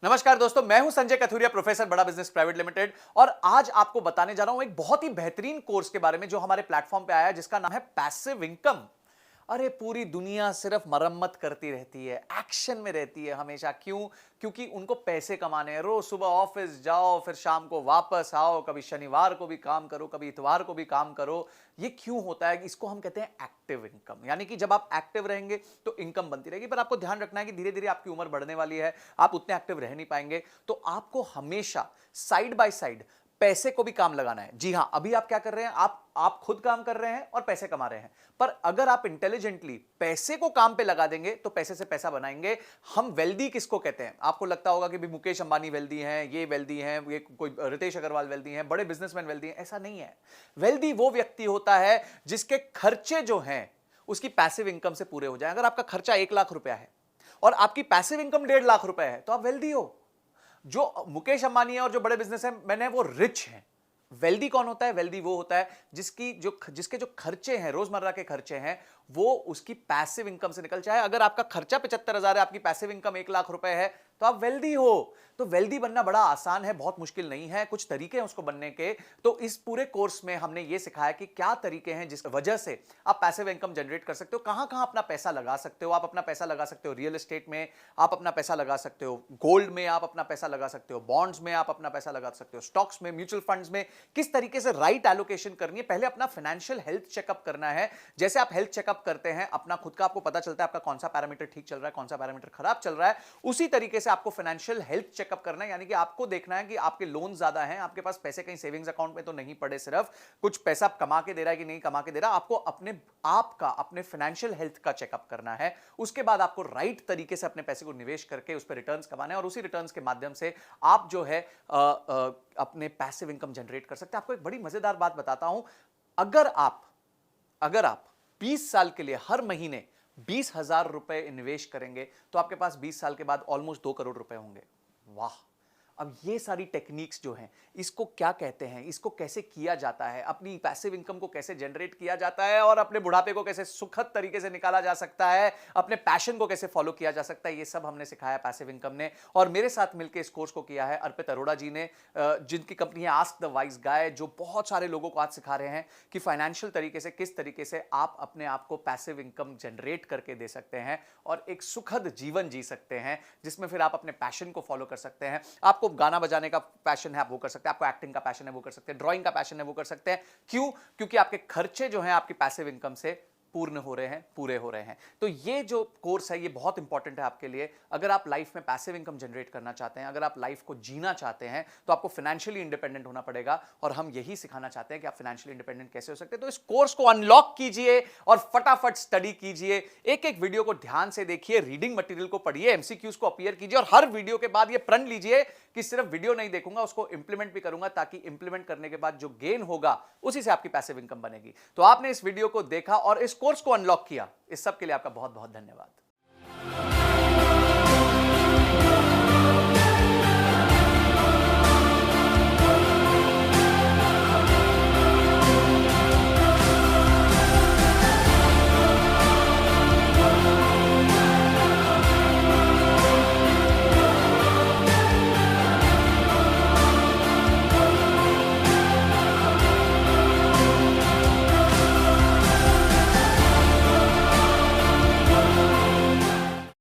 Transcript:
नमस्कार दोस्तों, मैं हूं संजय कथुरिया, प्रोफेसर बड़ा बिजनेस प्राइवेट लिमिटेड। और आज आपको बताने जा रहा हूं एक बहुत ही बेहतरीन कोर्स के बारे में जो हमारे प्लेटफॉर्म पे आया है, जिसका नाम है पैसिव इनकम। अरे पूरी दुनिया सिर्फ मरम्मत करती रहती है, एक्शन में रहती है हमेशा। क्यों? क्योंकि उनको पैसे कमाने हैं। रोज सुबह ऑफिस जाओ, फिर शाम को वापस आओ, कभी शनिवार को भी काम करो, कभी इतवार को भी काम करो। ये क्यों होता है? इसको हम कहते हैं एक्टिव इनकम। यानी कि जब आप एक्टिव रहेंगे तो इनकम बनती रहेगी। पर आपको ध्यान रखना है कि धीरे धीरे आपकी उम्र बढ़ने वाली है, आप उतने एक्टिव रह नहीं पाएंगे। तो आपको हमेशा साइड बाय साइड पैसे को भी काम लगाना है। जी हां, अभी आप क्या कर रहे हैं? आप खुद काम कर रहे हैं और पैसे कमा रहे हैं। पर अगर आप इंटेलिजेंटली पैसे को काम पे लगा देंगे तो पैसे से पैसा बनाएंगे। हम वेल्दी किसको कहते हैं? आपको लगता होगा कि भी मुकेश अंबानी वेल्दी हैं, ये वेल्दी हैं, ये कोई रितेश अग्रवाल वेल्दी हैं, बड़े बिजनेसमैन वेल्दी हैं। ऐसा नहीं है। वेल्दी वो व्यक्ति होता है जिसके खर्चे जो हैं उसकी पैसिव इनकम से पूरे हो जाए। अगर आपका खर्चा 1 लाख रुपया है और आपकी पैसिव इनकम 1.5 लाख रुपए है तो आप वेल्दी हो। जो मुकेश अंबानी है और जो बड़े बिजनेसमैन है वो रिच हैं। वेल्दी कौन होता है? वेल्दी वो होता है जिसके जो खर्चे हैं, रोजमर्रा के खर्चे हैं, वो उसकी पैसिव इनकम से निकल जाए। अगर आपका खर्चा 75,000 है, आपकी पैसिव इनकम 1 लाख रुपए है, तो आप वेल्दी हो। तो वेल्दी बनना बड़ा आसान है, बहुत मुश्किल नहीं है। कुछ तरीके हैं उसको बनने के। तो इस पूरे कोर्स में हमने ये सिखाया कि क्या तरीके हैं जिस वजह से आप पैसिव इनकम जनरेट कर सकते हो, कहां कहां अपना पैसा लगा सकते हो। आप अपना पैसा लगा सकते हो रियल एस्टेट में, आप अपना पैसा लगा सकते हो गोल्ड में, आप अपना पैसा लगा सकते हो बॉन्ड्स में, आप अपना पैसा लगा सकते हो स्टॉक्स में, म्यूचुअल फंड्स में। किस तरीके से राइट एलोकेशन करनी है। पहले अपना फाइनेंशियल हेल्थ चेकअप करना है। जैसे आप हेल्थ चेकअप करते हैं अपना खुद का, आपको पता चलता है आपका कौन सा पैरामीटर ठीक चल रहा है, कौन सा पैरामीटर खराब चल रहा है। उसी तरीके से आपको फाइनेंशियल हेल्थ चेकअप करना है। यानी कि आपको देखना है कि आपके लोन ज्यादा हैं, आपके पास पैसे कहीं सेविंग्स अकाउंट में तो नहीं पड़े, सिर्फ कुछ पैसा कमा के दे रहा है कि नहीं कमा के दे रहा। आपको अपने फाइनेंशियल हेल्थ का चेकअप करना है। उसके बाद आपको राइट तरीके से अपने पैसे को निवेश करके उस पर रिटर्न्स कमाना है और उसी रिटर्न्स के माध्यम से आप जो है अपने पैसिव इनकम जनरेट कर सकते हैं। आपको एक बड़ी मजेदार बात बताता हूं। अगर आप 20 साल के लिए हर महीने 20,000 रुपए निवेश करेंगे तो आपके पास 20 साल के बाद ऑलमोस्ट 2 करोड़ रुपए होंगे। वाह! अब ये सारी टेक्निक्स जो हैं, इसको क्या कहते हैं, इसको कैसे किया जाता है, अपनी पैसिव इनकम को कैसे जनरेट किया जाता है और अपने बुढ़ापे को कैसे सुखद तरीके से निकाला जा सकता है, अपने पैशन को कैसे फॉलो किया जा सकता है, ये सब हमने सिखाया पैसिव इनकम ने। और मेरे साथ मिलकर इस कोर्स को किया है अर्पित अरोड़ा जी ने, जिनकी कंपनी है आस्क द वाइज गाय, जो बहुत सारे लोगों को आज सिखा रहे हैं कि फाइनेंशियल तरीके से किस तरीके से आप अपने आप को पैसिव इनकम जनरेट करके दे सकते हैं और एक सुखद जीवन जी सकते हैं, जिसमें फिर आप अपने पैशन को फॉलो कर सकते हैं। आपको गाना बजाने का पैशन है, आप वो कर सकते हैं। आपको एक्टिंग का पैशन है, वो कर सकते हैं। ड्राइंग का पैशन है, वो कर सकते हैं। क्यों? क्योंकि आपके खर्चे जो हैं आपकी पैसिव इनकम से पूर्ण हो रहे हैं, पूरे हो रहे हैं। तो ये जो कोर्स है ये बहुत इंपॉर्टेंट है आपके लिए। अगर आप लाइफ में पैसिव इनकम जनरेट करना चाहते हैं, अगर आप लाइफ को जीना चाहते हैं, तो आपको फाइनेंशियली इंडिपेंडेंट होना पड़ेगा। और हम यही सिखाना चाहते हैं कि आप फाइनेंशियली इंडिपेंडेंट कैसे हो सकते हैं। तो इस कोर्स को अनलॉक कीजिए और फटाफट स्टडी कीजिए। एक एक वीडियो को ध्यान से देखिए, रीडिंग मटेरियल को पढ़िए, एमसीक्यूज को अपीयर कीजिए और हर वीडियो के बाद ये प्रण लीजिए कि सिर्फ वीडियो नहीं देखूंगा, उसको इंप्लीमेंट भी करूंगा, ताकि इंप्लीमेंट करने के बाद जो गेन होगा उसी से आपकी पैसिव इनकम बनेगी। तो आपने इस वीडियो को देखा और इस कोर्स को अनलॉक किया, इस सब के लिए आपका बहुत बहुत धन्यवाद।